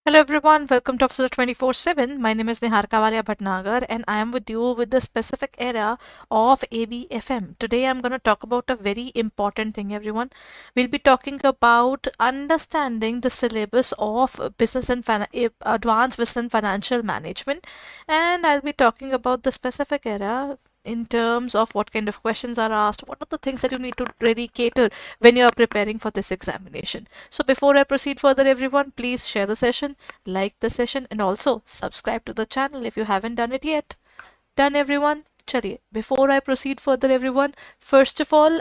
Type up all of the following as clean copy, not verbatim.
Hello everyone, welcome to episode 24/7. My name is Niharika Walia and I am with you with the specific area of ABFM. Today I'm going to talk about a very important thing, everyone. We'll be talking about understanding the syllabus of advanced business and financial management, and I'll be talking about the specific area in terms of what kind of questions are asked, what are the things that you need to really cater when you are preparing for this examination. So before I proceed further, everyone, please share the session, like the session, and also subscribe to the channel if you haven't done it yet. Done, everyone? Chaliye. Before I proceed further, everyone, first of all,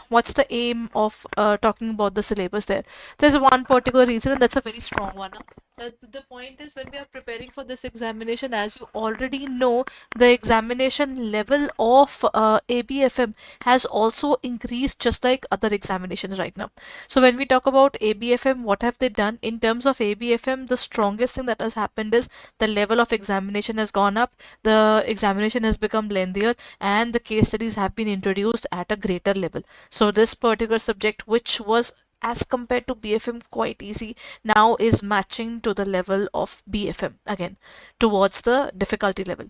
what's the aim of talking about the syllabus there? There's one particular reason, and that's a very strong one. The point is, when we are preparing for this examination, as you already know, the examination level of ABFM has also increased just like other examinations right now. So when we talk about ABFM, what have they done? In terms of ABFM, the strongest thing that has happened is the level of examination has gone up, the examination has become lengthier, and the case studies have been introduced at a greater level. So this particular subject, which was as compared to BFM quite easy, now is matching to the level of BFM again, towards the difficulty level.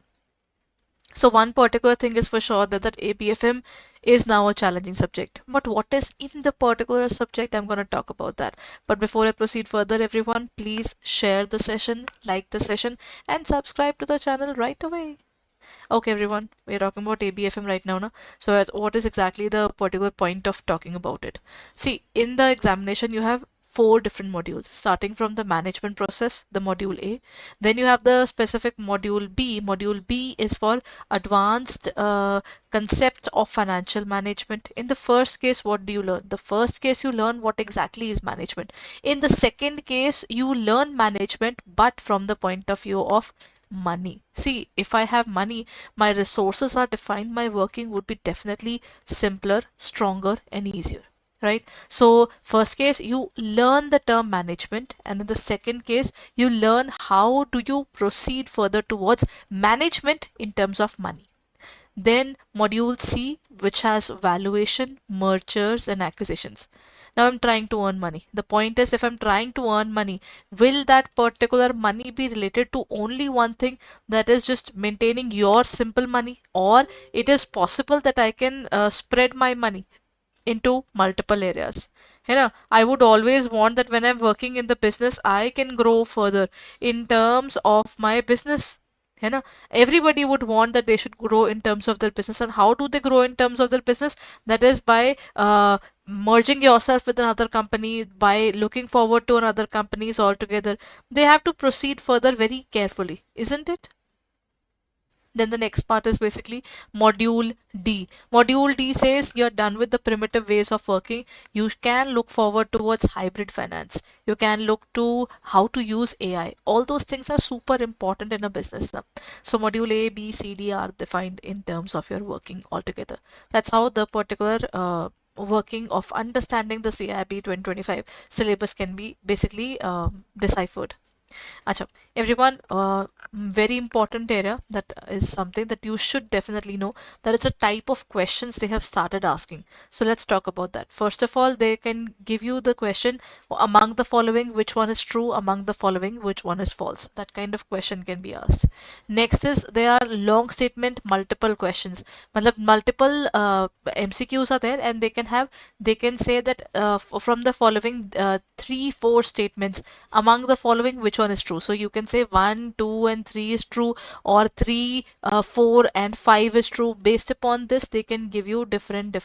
So one particular thing is for sure that ABFM is now a challenging subject. But what is in the particular subject? I'm going to talk about that. But before I proceed further, everyone, please share the session, like the session, and subscribe to the channel right away. Okay, everyone, we're talking about ABFM right now, na? So, what is exactly the particular point of talking about it? See, in the examination, you have four different modules, starting from the management process, the module A. Then you have the specific module B. Module B is for advanced concept of financial management. In the first case, what do you learn? The first case, you learn what exactly is management. In the second case, you learn management, but from the point of view of money. See, if I have money, my resources are defined, my working would be definitely simpler, stronger, and easier. Right? So, first case, you learn the term management, and in the second case, you learn how do you proceed further towards management in terms of money. Then module C, which has valuation, mergers, and acquisitions. Now I'm trying to earn money. The point is, if I'm trying to earn money, will that particular money be related to only one thing, that is just maintaining your simple money, or it is possible that I can spread my money into multiple areas. You know, I would always want that when I'm working in the business, I can grow further in terms of my business. You know, everybody would want that they should grow in terms of their business. And how do they grow in terms of their business? That is by merging yourself with another company, by looking forward to another companies altogether. They have to proceed further very carefully, isn't it? Then the next part is basically module D. Module D says you're done with the primitive ways of working. You can look forward towards hybrid finance. You can look to how to use AI. All those things are super important in a business now. So module A, B, C, D are defined in terms of your working altogether. That's how the particular working of understanding the CAIIB 2025 syllabus can be basically deciphered. Acha, everyone, very important area that is something that you should definitely know, that it's a type of questions they have started asking. So let's talk about that. First of all, they can give you the question among the following, which one is true, among the following, which one is false. That kind of question can be asked. Next is there are long statement multiple questions. Multiple MCQs are there, and they can say that from the following three, four statements, among the following which one is true. So you can say 1, 2, and 3 is true, or 3, 4, and 5 is true. Based upon this, they can give you different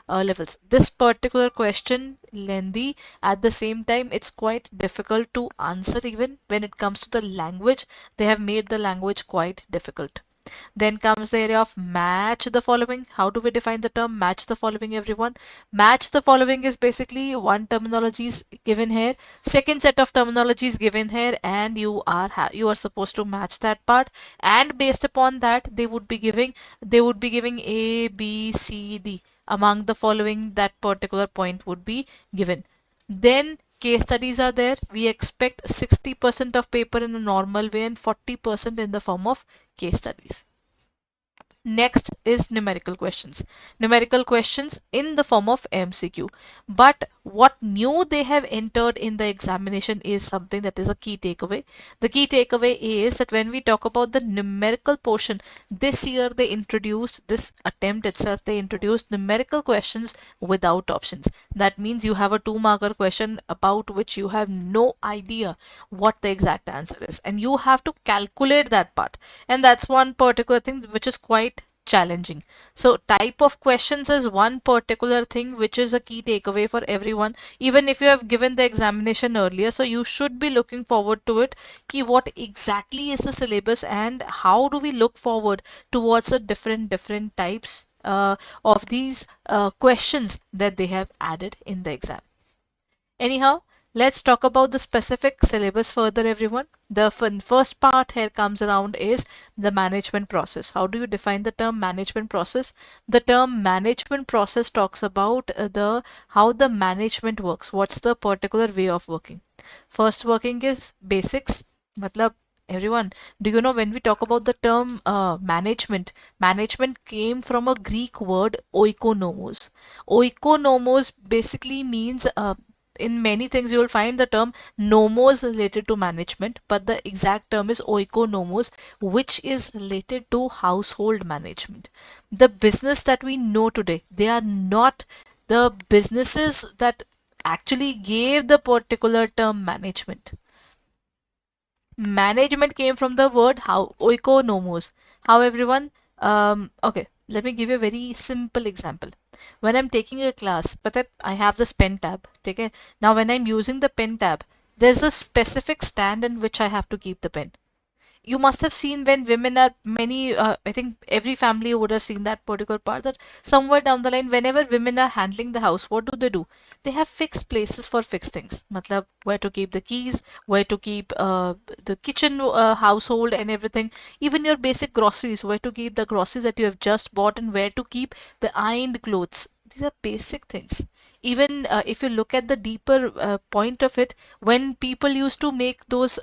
levels. This particular question lengthy, at the same time it's quite difficult to answer. Even when it comes to the language, they have made the language quite difficult. Then comes the area of match the following. How do we define the term match the following, everyone? Match the following is basically one terminology is given here, second set of terminology is given here, and you are supposed to match that part. And based upon that, they would be giving A, B, C, D. Among the following, that particular point would be given. Then case studies are there. We expect 60% of paper in a normal way and 40% in the form of case studies. Next is numerical questions. Numerical questions in the form of MCQ. But what new they have entered in the examination is something that is a key takeaway. The key takeaway is that when we talk about the numerical portion, this year they introduced, this attempt itself, they introduced numerical questions without options. That means you have a 2 marker question about which you have no idea what the exact answer is, and you have to calculate that part. And that's one particular thing which is quite challenging. So type of questions is one particular thing which is a key takeaway for everyone, even if you have given the examination earlier. So you should be looking forward to it, ki what exactly is the syllabus and how do we look forward towards the different types of these questions that they have added in the exam. Anyhow, let's talk about the specific syllabus further, everyone. The first part here comes around is the management process. How do you define the term management process? The term management process talks about the how the management works. What's the particular way of working? First working is basics. Matlab, everyone, do you know when we talk about the term management, management came from a Greek word oikonomos. Oikonomos basically means in many things you will find the term nomos related to management, but the exact term is oikonomos, which is related to household management. The business that we know today, they are not the businesses that actually gave the particular term management. Management came from the word how oikonomos. How, everyone? Okay, let me give you a very simple example. When I'm taking a class, but I have this pen tab. Okay, now when I'm using the pen tab, there's a specific stand in which I have to keep the pen. You must have seen when women are many, I think every family would have seen that particular part, that somewhere down the line, whenever women are handling the house, what do? They have fixed places for fixed things. Matlab, where to keep the keys, where to keep the kitchen household and everything, even your basic groceries, where to keep the groceries that you have just bought, and where to keep the ironed clothes. These are basic things. Even if you look at the deeper point of it, when people used to make those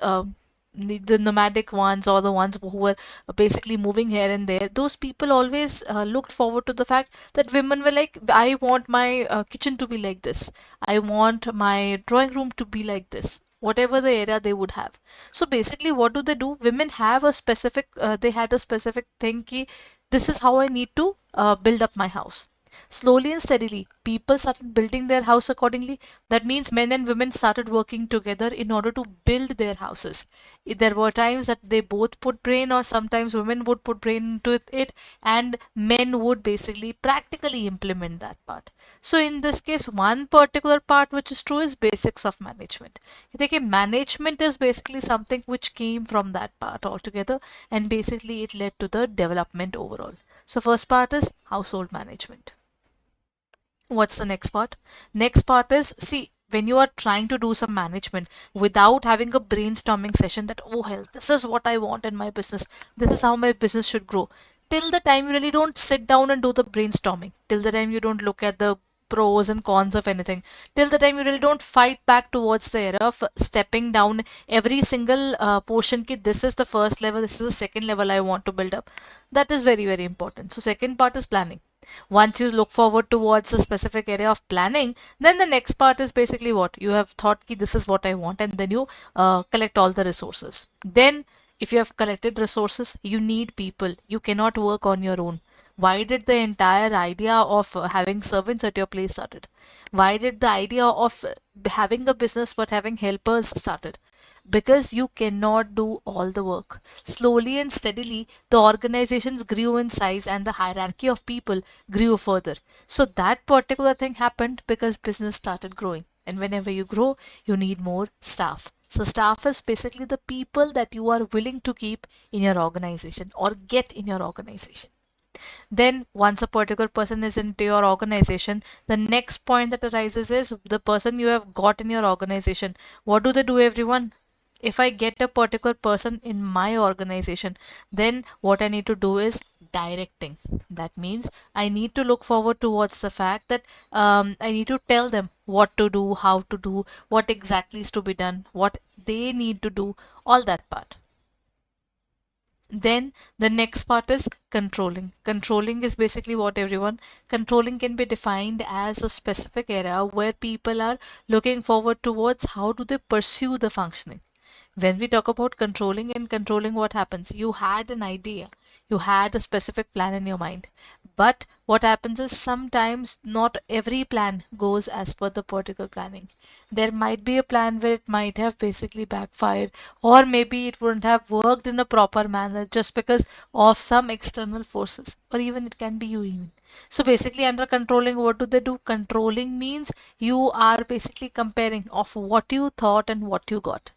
the nomadic ones, or the ones who were basically moving here and there, those people always looked forward to the fact that women were like, I want my kitchen to be like this, I want my drawing room to be like this, whatever the area they would have. So basically what do? Women have a specific they had a specific thing ki, this is how I need to build up my house. Slowly and steadily, people started building their house accordingly. That means men and women started working together in order to build their houses. There were times that they both put brain, or sometimes women would put brain into it, and men would basically practically implement that part. So in this case, one particular part which is true is basics of management. Okay, management is basically something which came from that part altogether, and basically it led to the development overall. So first part is household management. What's the next part? Next part is, see, when you are trying to do some management without having a brainstorming session that, oh hell, this is what I want in my business, this is how my business should grow. Till the time you really don't sit down and do the brainstorming, till the time you don't look at the pros and cons of anything, till the time you really don't fight back towards the area of stepping down every single portion ki, this is the first level, this is the second level I want to build up. That is very important. So second part is planning. Once you look forward towards a specific area of planning, then the next part is basically what you have thought ki, this is what I want, and then you collect all the resources. Then if you have collected resources, you need people. You cannot work on your own. Why did the entire idea of having servants at your place started? Why did the idea of having a business but having helpers started? Because you cannot do all the work. Slowly and steadily, the organizations grew in size and the hierarchy of people grew further. So that particular thing happened because business started growing. And whenever you grow, you need more staff. So staff is basically the people that you are willing to keep in your organization or get in your organization. Then once a particular person is into your organization, the next point that arises is the person you have got in your organization. What do, everyone? If I get a particular person in my organization, then what I need to do is directing. That means I need to look forward towards the fact that I need to tell them what to do, how to do, what exactly is to be done, what they need to do, all that part. Then the next part is controlling. Controlling is basically what, everyone? Controlling can be defined as a specific area where people are looking forward towards how do they pursue the functioning. When we talk about controlling and controlling, what happens? You had an idea, you had a specific plan in your mind. But what happens is sometimes not every plan goes as per the particular planning. There might be a plan where it might have basically backfired, or maybe it wouldn't have worked in a proper manner just because of some external forces, or even it can be you even. So basically, under controlling, what do they do? Controlling means you are basically comparing of what you thought and what you got.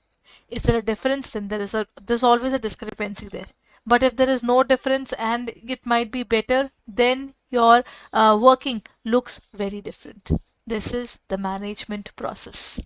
Is there a difference? Then there's always a discrepancy there. But if there is no difference and it might be better, then your working looks very different. This is the management process.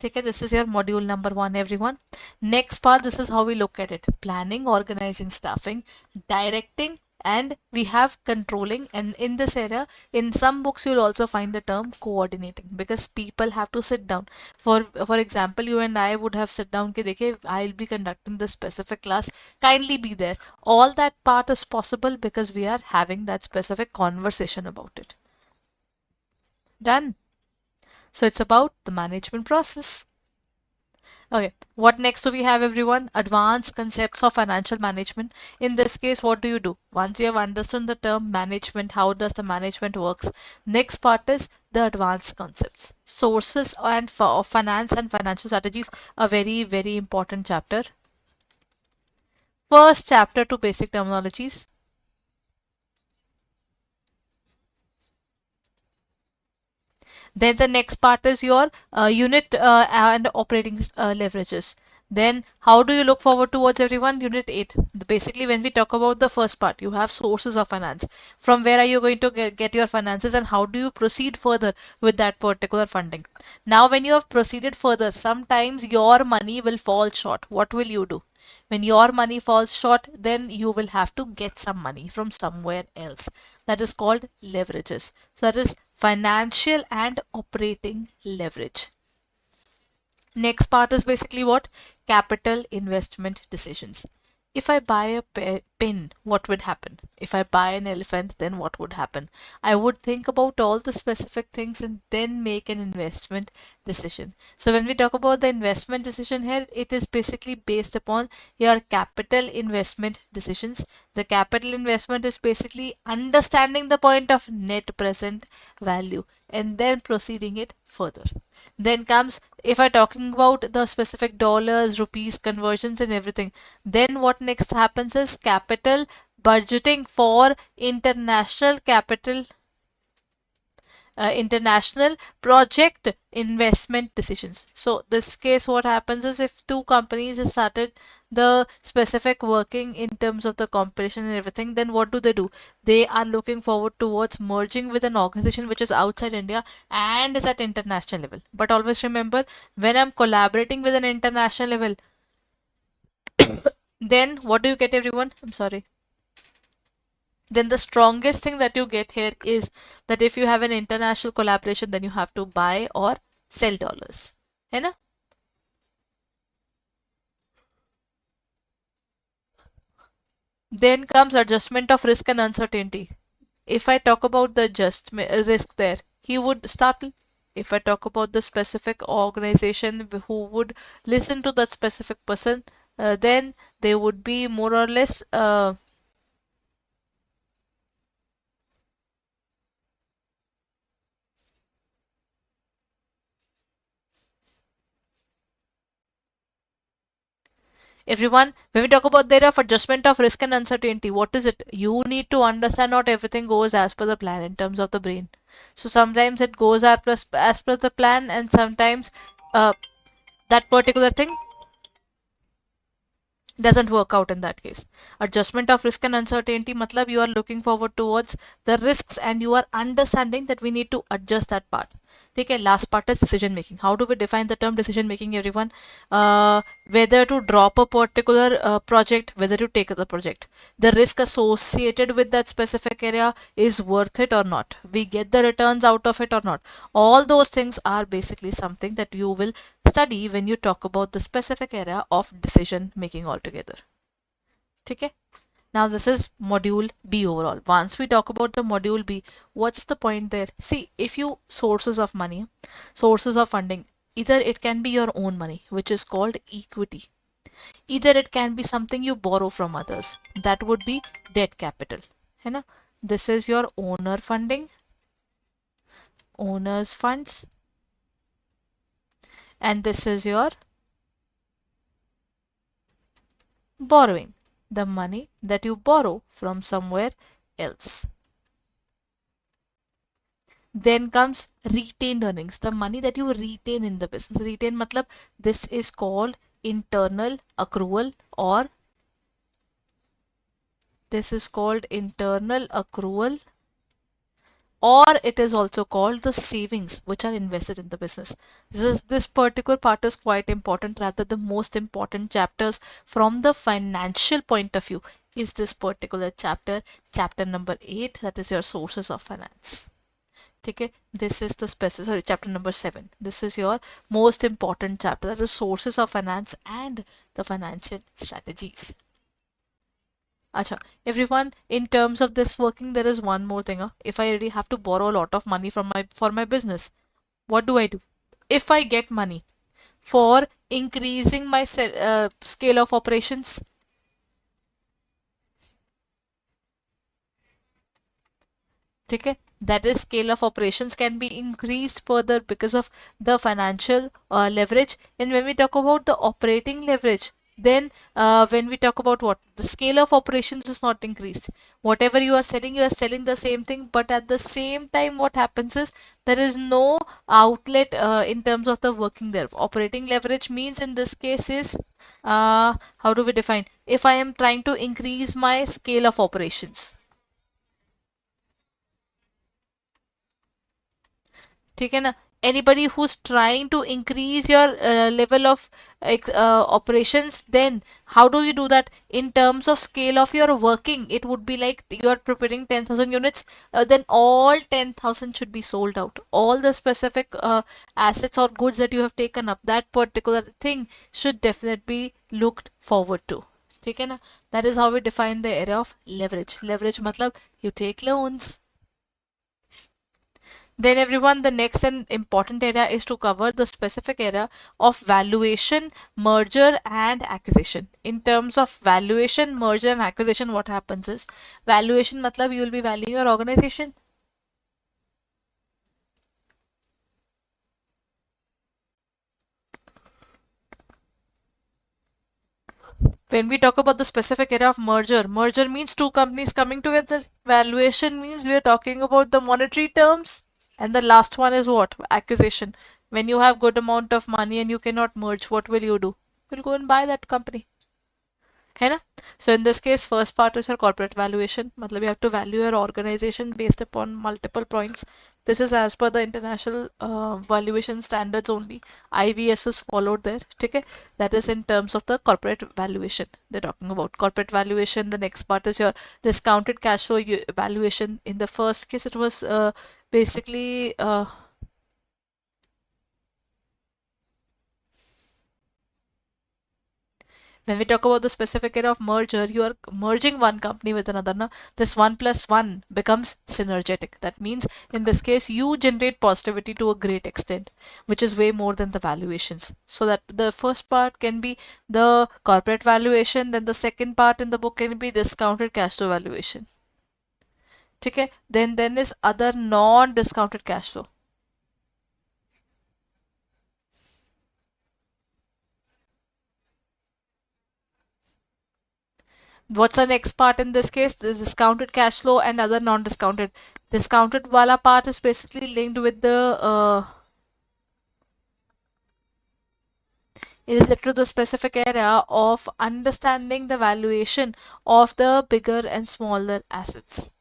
Okay, this is your module number 1, everyone. Next part, this is how we look at it: planning, organizing, staffing, directing, and we have controlling. And in this area, in some books you'll also find the term coordinating, because people have to sit down. For example, you and I would have sit down कि देखिए, I'll be conducting this specific class, kindly be there. All that part is possible because we are having that specific conversation about it. Done. So it's about the management process. Okay, what next do we have, everyone? Advanced concepts of financial management. In this case, what do you do? Once you have understood the term management, how does the management works? Next part is the advanced concepts. Sources and of finance and financial strategies, a very, very important chapter. First chapter to basic terminologies. Then the next part is your unit and operating leverages. Then how do you look forward towards, everyone? Unit 8. Basically, when we talk about the first part, you have sources of finance. From where are you going to get your finances, and how do you proceed further with that particular funding? Now, when you have proceeded further, sometimes your money will fall short. What will you do? When your money falls short, then you will have to get some money from somewhere else. That is called leverages. So that is financial and operating leverage. Next part is basically what? Capital investment decisions. If I buy a pin, what would happen? If I buy an elephant, then what would happen? I would think about all the specific things and then make an investment decision. So when we talk about the investment decision here, it is basically based upon your capital investment decisions. The capital investment is basically understanding the point of net present value and then proceeding it further. Then comes, if I talking about the specific dollars, rupees, conversions and everything, then what next happens is capital budgeting for international capital international project investment decisions. So this case, what happens is, if two companies have started the specific working in terms of the competition and everything, then what do? They are looking forward towards merging with an organization which is outside India and is at international level. But always remember, when I'm collaborating with an international level, then what do you get, everyone? I'm sorry. Then the strongest thing that you get here is that if you have an international collaboration, then you have to buy or sell dollars. है ना? Then comes adjustment of risk and uncertainty. If I talk about the adjustment risk there, he would startle. If I talk about the specific organization who would listen to that specific person, then they would be more or less everyone, when we talk about there of adjustment of risk and uncertainty, what is it? You need to understand not everything goes as per the plan in terms of the brain. So sometimes it goes as per the plan, and sometimes that particular thing doesn't work out in that case. Adjustment of risk and uncertainty matlab you are looking forward towards the risks and you are understanding that we need to adjust that part. Okay, last part is decision making. How do we define the term decision making, everyone? Whether to drop a particular project, whether to take the project, the risk associated with that specific area is worth it or not, we get the returns out of it or not. All those things are basically something that you will study when you talk about the specific area of decision making altogether. Okay. Now this is module B overall. Once we talk about the module B, what's the point there? See, if you sources of money, sources of funding, either it can be your own money, which is called equity. Either it can be something you borrow from others. That would be debt capital. है ना? This is your owner funding, owner's funds, and this is your borrowing, the money that you borrow from somewhere else. Then comes retained earnings, the money that you retain in the business. Retain matlab this is called internal accrual, or this is called internal accrual, or it is also called the savings which are invested in the business. This particular part is quite important, rather the most important chapters from the financial point of view is this particular chapter, chapter number 8, that is your sources of finance. Okay, this is the chapter number 7. This is your most important chapter, that is sources of finance and the financial strategies. Acha, everyone, in terms of this working, there is one more thing. If I really have to borrow a lot of money from for my business, what do I do? If I get money for increasing my scale of operations, okay, that is scale of operations can be increased further because of the financial leverage. And when we talk about the operating leverage, then when we talk about what the scale of operations is not increased, whatever you are selling the same thing, but at the same time what happens is there is no outlet in terms of the working there. Operating leverage means in this case is how do we define? If I am trying to increase my scale of operations, ठीक है ना, anybody who's trying to increase your level of operations, then how do you do that? In terms of scale of your working, it would be like you are preparing 10,000 units, then all 10,000 should be sold out. All the specific assets or goods that you have taken up, that particular thing should definitely be looked forward to. ठीक है ना? That is how we define the area of leverage. Leverage matlab you take loans. Then everyone, the next and important area is to cover the specific area of valuation, merger and acquisition. In terms of valuation, merger and acquisition, what happens is valuation matlab you will be valuing your organization. When we talk about the specific area of merger, merger means two companies coming together. Valuation means we are talking about the monetary terms. And the last one is what? Acquisition. When you have good amount of money and you cannot merge, what will you do? You'll go and buy that company. है ना? So in this case, first part is your corporate valuation. मतलब you have to value your organization based upon multiple points. This is as per the international valuation standards only. IVS is followed there. ठीक है? That is in terms of the corporate valuation. They're talking about corporate valuation. The next part is your discounted cash flow valuation. In the first case, it was basically when we talk about the specific area of merger, you are merging one company with another. Na? This 1 plus 1 becomes synergetic. That means in this case, you generate positivity to a great extent, which is way more than the valuations. So that the first part can be the corporate valuation, then the second part in the book can be discounted cash flow valuation. Okay? Then is other non-discounted cash flow. What's the next part in this case? The discounted cash flow and other non-discounted. Discounted wala part is basically linked with the it is to the specific area of understanding the valuation of the bigger and smaller assets.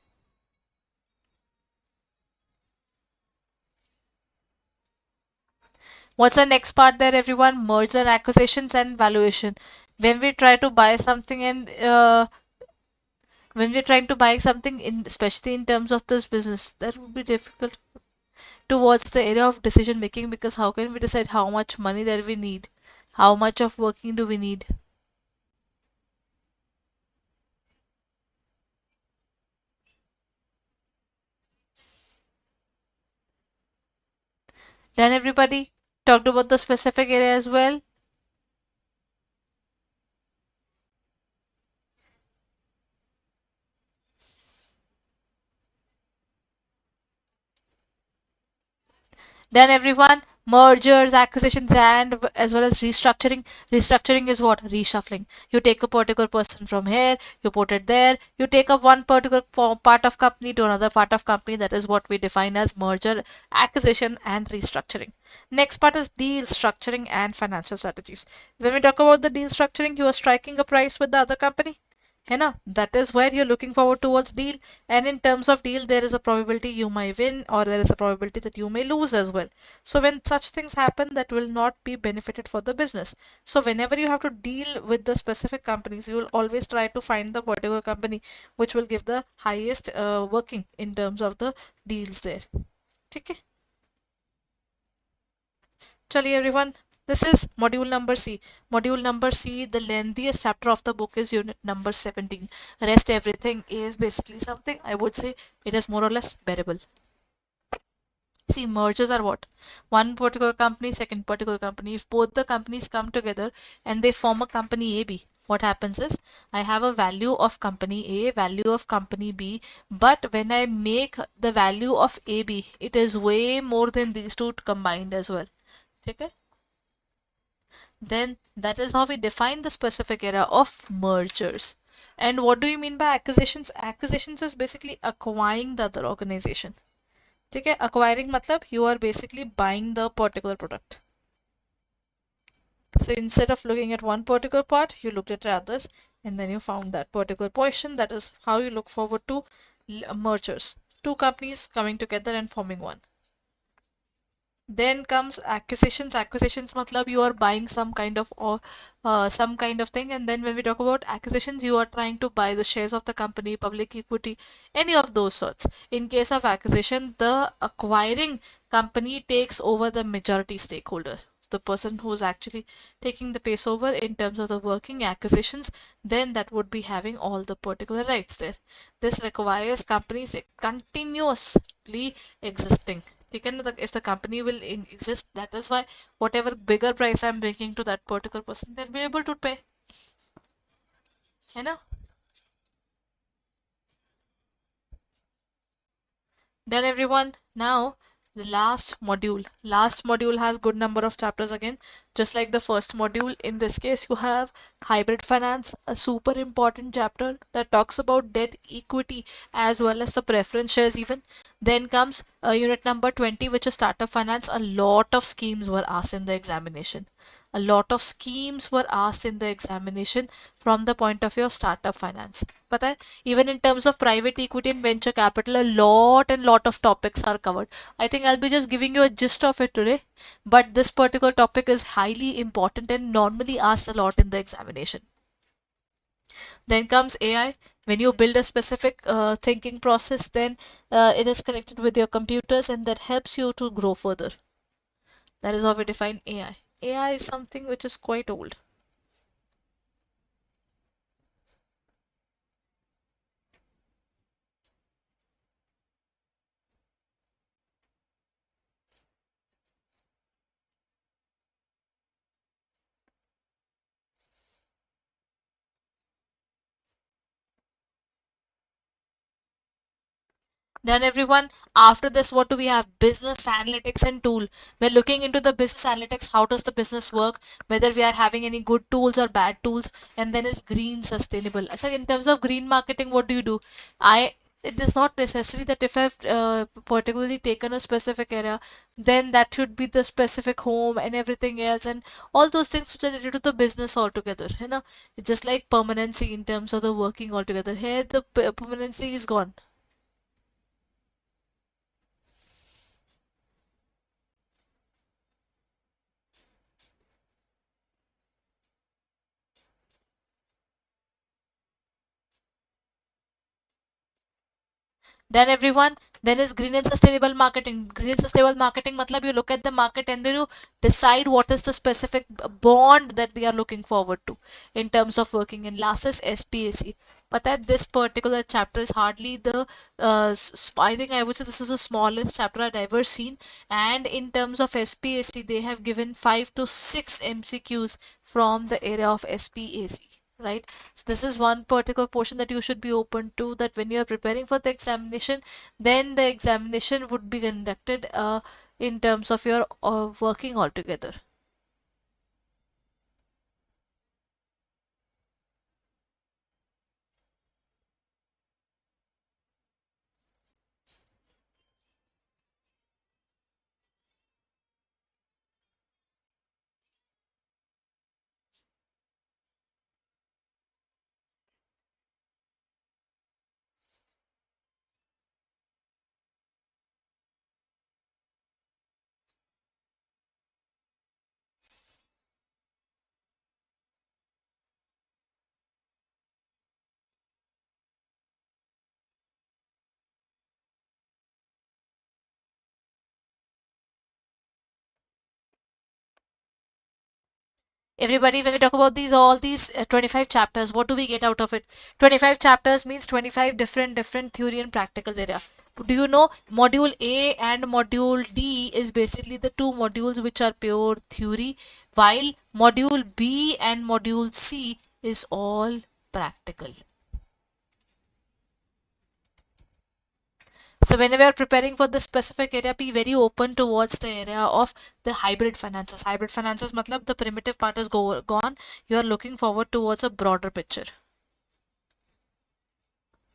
What's the next part there, everyone? Merger and acquisitions and valuation. When we try to buy something and when we're trying to buy something in, especially in terms of this business, that would be difficult towards the area of decision making, because how can we decide how much money that we need, how much of working do we need? Then everybody talked about the specific area as well. Then everyone, mergers, acquisitions, and as well as restructuring. Restructuring is what? Reshuffling. You take a particular person from here, you put it there, you take up one particular part of company to another part of company. That is what we define as merger, acquisition, and restructuring. Next part is deal structuring and financial strategies. When we talk about the deal structuring, you are striking a price with the other company. है ना, that is where you're looking forward towards deal, and in terms of deal there is a probability you may win or there is a probability that you may lose as well. So when such things happen, that will not be benefited for the business. So whenever you have to deal with the specific companies, you will always try to find the particular company which will give the highest working in terms of the deals there. Okay. Chaliye everyone, this is module number C. Module number C, the lengthiest chapter of the book is unit number 17. Rest everything is basically something I would say it is more or less bearable. See, mergers are what? One particular company, second particular company. If both the companies come together and they form a company AB, what happens is I have a value of company A, value of company B, but when I make the value of AB, it is way more than these two combined as well. Okay? Then that is how we define the specific area of mergers. And what do you mean by acquisitions? Acquisitions is basically acquiring the other organization. ठीक है, acquiring मतलब you are basically buying the particular product. So instead of looking at one particular part, you looked at others and then you found that particular portion. That is how you look forward to mergers. Two companies coming together and forming one. Then comes acquisitions. Acquisitions matlab you are buying some kind of or some kind of thing, and then when we talk about acquisitions, you are trying to buy the shares of the company, public equity, any of those sorts. In case of acquisition, the acquiring company takes over the majority stakeholder, the person who's actually taking the pace over in terms of the working acquisitions, then that would be having all the particular rights there. This requires companies continuously existing. Taken if the company will exist, that is why whatever bigger price I'm bringing to that particular person, they'll be able to pay. You know. Done everyone. Now the last module has good number of chapters again, just like the first module. In this case you have hybrid finance, a super important chapter that talks about debt, equity, as well as the preference shares even. Then comes unit number 20, which is startup finance. A lot of schemes were asked in the examination. A lot of schemes were asked in the examination from the point of view of startup finance. पता है, even in terms of private equity and venture capital, a lot and lot of topics are covered. I think I'll be just giving you a gist of it today, but this particular topic is highly important and normally asked a lot in the examination. Then comes AI. When you build a specific thinking process, then it is connected with your computers and that helps you to grow further. That is how we define AI. AI is something which is quite old. Then everyone, after this, what do we have? Business analytics and tool. We're looking into the business analytics. How does the business work? Whether we are having any good tools or bad tools. And then is green sustainable. So in terms of green marketing, what do you do? It is not necessary that if I've particularly taken a specific area, then that should be the specific home and everything else and all those things which are related to the business altogether. You know, it's just like permanency in terms of the working altogether. Here, the permanency is gone. Then everyone, then is green and sustainable marketing. Green and sustainable marketing matlab you look at the market and then you decide what is the specific bond that they are looking forward to in terms of working. And last is SPAC. But that this particular chapter is hardly the I think I would say this is the smallest chapter I've ever seen. And in terms of SPAC, they have given 5 to 6 MCQs from the area of SPAC, right? So this is one particular portion that you should be open to, that when you are preparing for the examination, then the examination would be conducted in terms of your working altogether. Everybody, when we talk about these all these 25 chapters, what do we get out of it? 25 chapters means 25 different theory and practical area. Do you know module A and module D is basically the two modules which are pure theory, while module B and module C is all practical. So whenever you're preparing for the specific area, be very open towards the area of the hybrid finances. Hybrid finances matlab the primitive part is gone. You are looking forward towards a broader picture.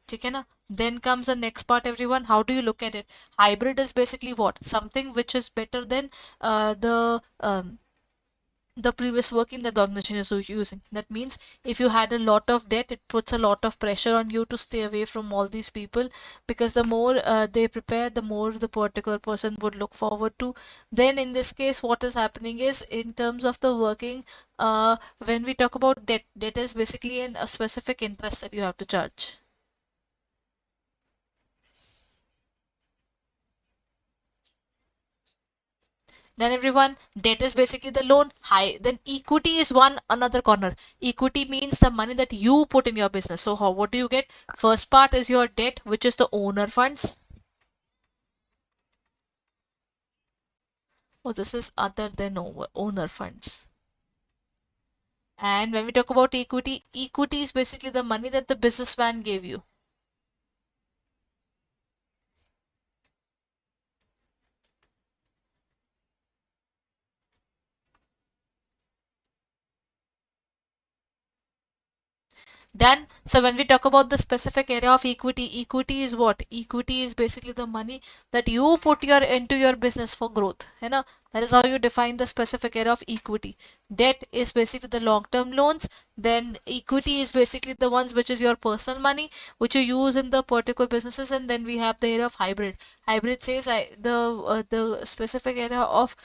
ठीक है ना? Then comes the next part, everyone. How do you look at it? Hybrid is basically what? Something which is better than the previous working the organization is using. That means if you had a lot of debt, it puts a lot of pressure on you to stay away from all these people, because the more they prepare, the more the particular person would look forward to. Then in this case, what is happening is, in terms of the working, when we talk about debt, debt is basically a specific interest that you have to charge. Then everyone, debt is basically the loan. High. Then equity is one another corner. Equity means the money that you put in your business. So how, what do you get? First part is your debt, which is the owner funds. Oh, this is other than owner funds. And when we talk about equity, equity is basically the money that the businessman gave you. Then, so when we talk about the specific area of equity, equity is what? Equity is basically the money that you put into your business for growth. You know, that is how you define the specific area of equity. Debt is basically the long-term loans. Then equity is basically the ones which is your personal money, which you use in the particular businesses. And then we have the area of hybrid. Hybrid says the specific area of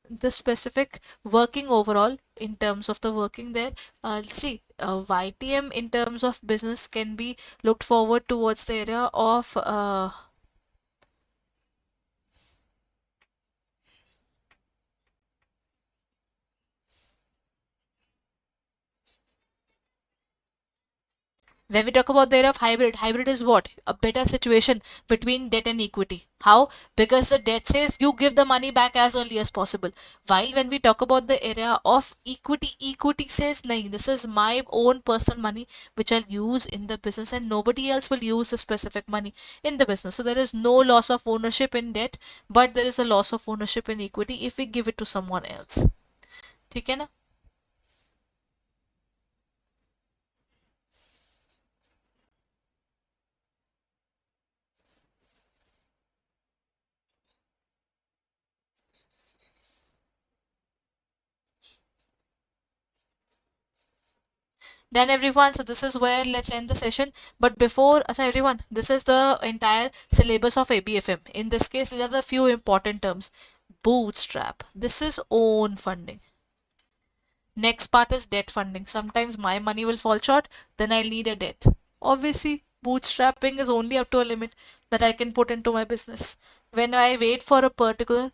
the specific working overall, in terms of the working there. See, YTM in terms of business can be looked forward towards the area of when we talk about the area of hybrid, hybrid is what? A better situation between debt and equity. How? Because the debt says you give the money back as early as possible. While when we talk about the area of equity, equity says, nahi, this is my own personal money which I'll use in the business, and nobody else will use the specific money in the business. So there is no loss of ownership in debt, but there is a loss of ownership in equity if we give it to someone else. ठीक है ना? Then everyone, so this is where let's end the session. But before, everyone, this is the entire syllabus of ABFM. In this case, these are the few important terms. Bootstrap. This is own funding. Next part is debt funding. Sometimes my money will fall short, then I'll need a debt. Obviously, Bootstrapping is only up to a limit that I can put into my business. When I wait for a particular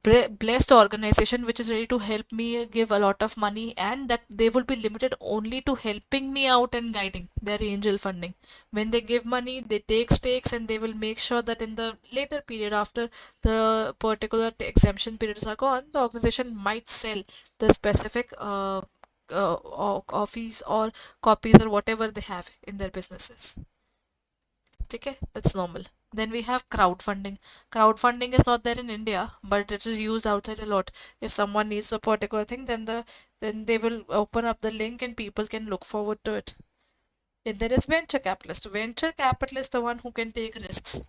blessed organization which is ready to help me give a lot of money, and that they will be limited only to helping me out and guiding their angel funding. When they give money, they take stakes, and they will make sure that in the later period, after the particular exemption periods are gone, the organization might sell the specific coffees or copies or whatever they have in their businesses. Okay, that's normal. Then we have crowdfunding. Crowdfunding is not there in India, but it is used outside a lot. If someone needs a particular thing, then they will open up the link and people can look forward to it. Then there is venture capitalist. Venture capitalist, the one who can take risks.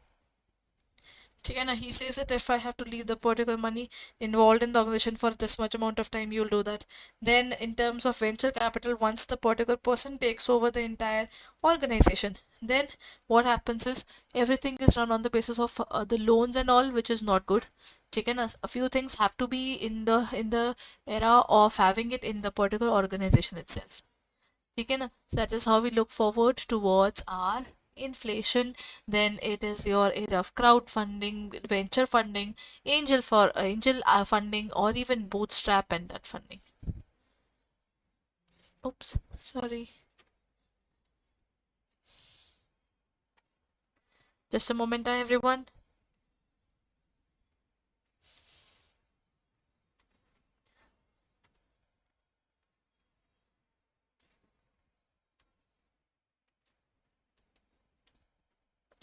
ठीक है ना, he says that if I have to leave the particular money involved in the organization for this much amount of time, you'll do that. Then in terms of venture capital, once the particular person takes over the entire organization, then what happens is everything is run on the basis of the loans and all, which is not good. ठीक है ना, a few things have to be in the era of having it in the particular organization itself. ठीक है ना, so that is how we look forward towards our inflation. Then it is your area of crowdfunding, venture funding, angel funding, or even bootstrap and that funding. Oops, sorry, just a moment everyone.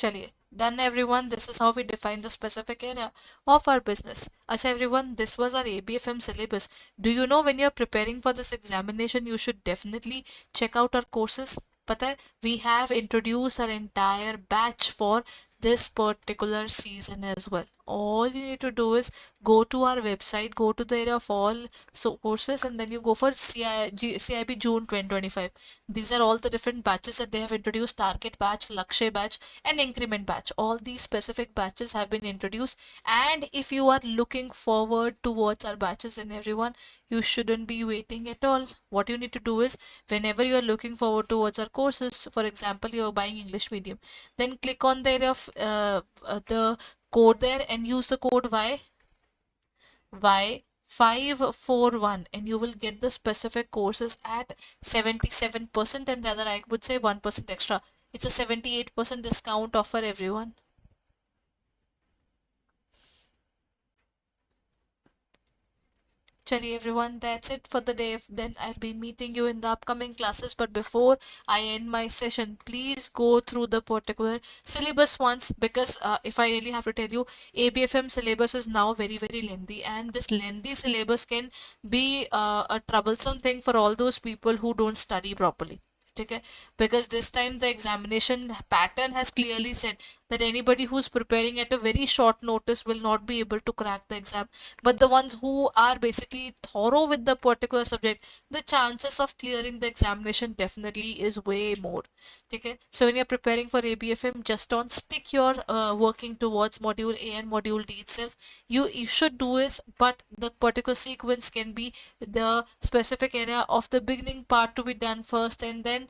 चलिए, done everyone. This is how we define the specific area of our business. Acha everyone, this was our ABFM syllabus. Do you know when you're preparing for this examination, you should definitely check out our courses? पता है, we have introduced our entire batch for this particular season as well. All you need to do is go to our website, go to the area of all courses, and then you go for CIB June 2025. These are all the different batches that they have introduced: target batch, Lakshay batch, and increment batch. All these specific batches have been introduced, and if you are looking forward towards our batches, and everyone, you shouldn't be waiting at all. What you need to do is, whenever you are looking forward towards our courses, for example, you are buying English medium, then click on the area of the code there and use the code Y541, and you will get the specific courses at 77%, and rather I would say 1% extra. It's a 78% discount offer everyone. Chali everyone, that's it for the day. Then I'll be meeting you in the upcoming classes. But before I end my session, please go through the particular syllabus once, because if I really have to tell you, ABFM syllabus is now very, very lengthy, and this lengthy syllabus can be a troublesome thing for all those people who don't study properly. Okay, because this time the examination pattern has clearly said that anybody who's preparing at a very short notice will not be able to crack the exam, but the ones who are basically thorough with the particular subject, the chances of clearing the examination definitely is way more. Okay, so when you're preparing for ABFM, just don't stick your working towards module A and module D itself. You should do is, but the particular sequence can be the specific area of the beginning part to be done first, and then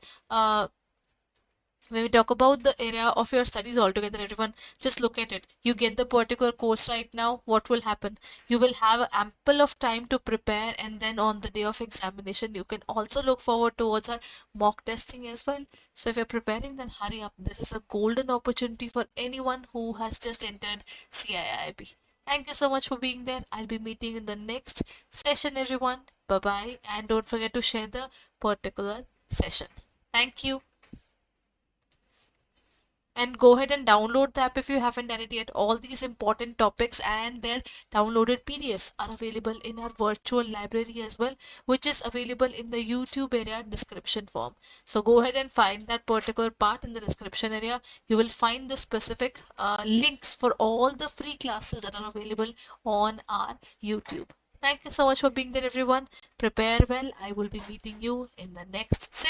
when we talk about the area of your studies altogether, everyone, just look at it. You get the particular course right now, what will happen? You will have ample of time to prepare, and then on the day of examination, you can also look forward towards our mock testing as well. So if you're preparing, then hurry up. This is a golden opportunity for anyone who has just entered CAIIB. Thank you so much for being there. I'll be meeting you in the next session, everyone. Bye bye, and don't forget to share the particular session. Thank you. And go ahead and download the app if you haven't done it yet. All these important topics and their downloaded PDFs are available in our virtual library as well, which is available in the YouTube area description form. So go ahead and find that particular part in the description area. You will find the specific links for all the free classes that are available on our YouTube. Thank you so much for being there, everyone. Prepare well. I will be meeting you in the next session.